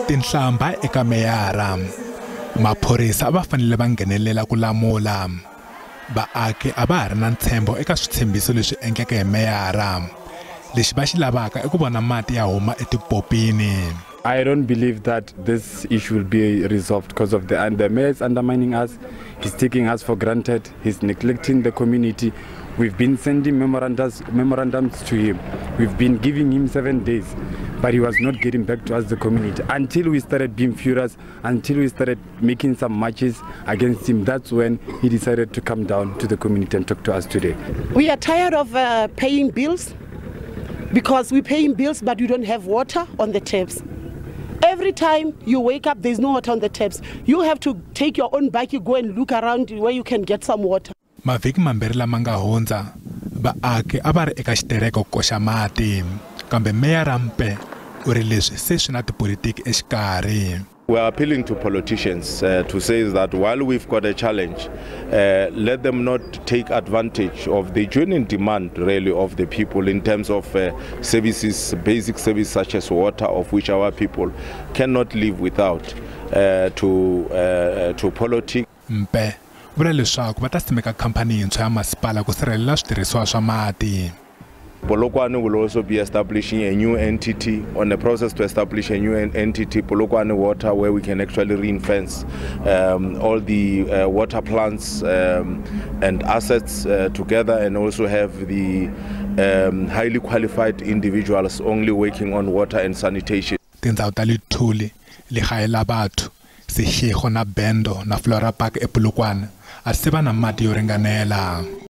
Tinhlamba eka meyara maphorisa va fanele va nghenelela ku lamula vaaki a va ha ri na ntshembo eka switshembiso leswi endleke hi meyara lexi va xi lavaka i ku vona mati ya huma etipopini. I don't believe that this issue will be resolved because of the mayor is undermining us. He's taking us for granted. He's neglecting the community. We've been sending memorandums to him. We've been giving him 7 days, but he was not getting back to us, the community, until we started being furious, until we started making some marches against him. That's when he decided to come down to the community and talk to us today. We are tired of paying bills because we're paying bills, but we don't have water on the taps. Every time you wake up, there's no water on the taps. You have to take your own bike, you go and look around where you can get some water. Mavhiki mambirhi lama nga hundza vaaki a va ri eka xitereko ku koxa mati kambe meyara Mpe u ri leswi se swi na tipolitiki exikarhi. We are appealing to politicians to say that while we've got a challenge, let them not take advantage of the genuine demand really of the people in terms of services, basic services such as water, of which our people cannot live without, to politics. Mpe vula leswaku va ta simeka khampani yintshwa ya masipala ku sirhelela switirhisiwa swa mati. Polokwane will also be establishing a new entity, on the process to establish a new entity, Polokwane Water, where we can actually ring-fence all the water plants and assets together, and also have the highly qualified individuals only working on water and sanitation. Tindzawu ta Lithuli, Legae la Batho, Seshego na Bendo na Flora Park ePolokwane a se va na mati yo ringanela.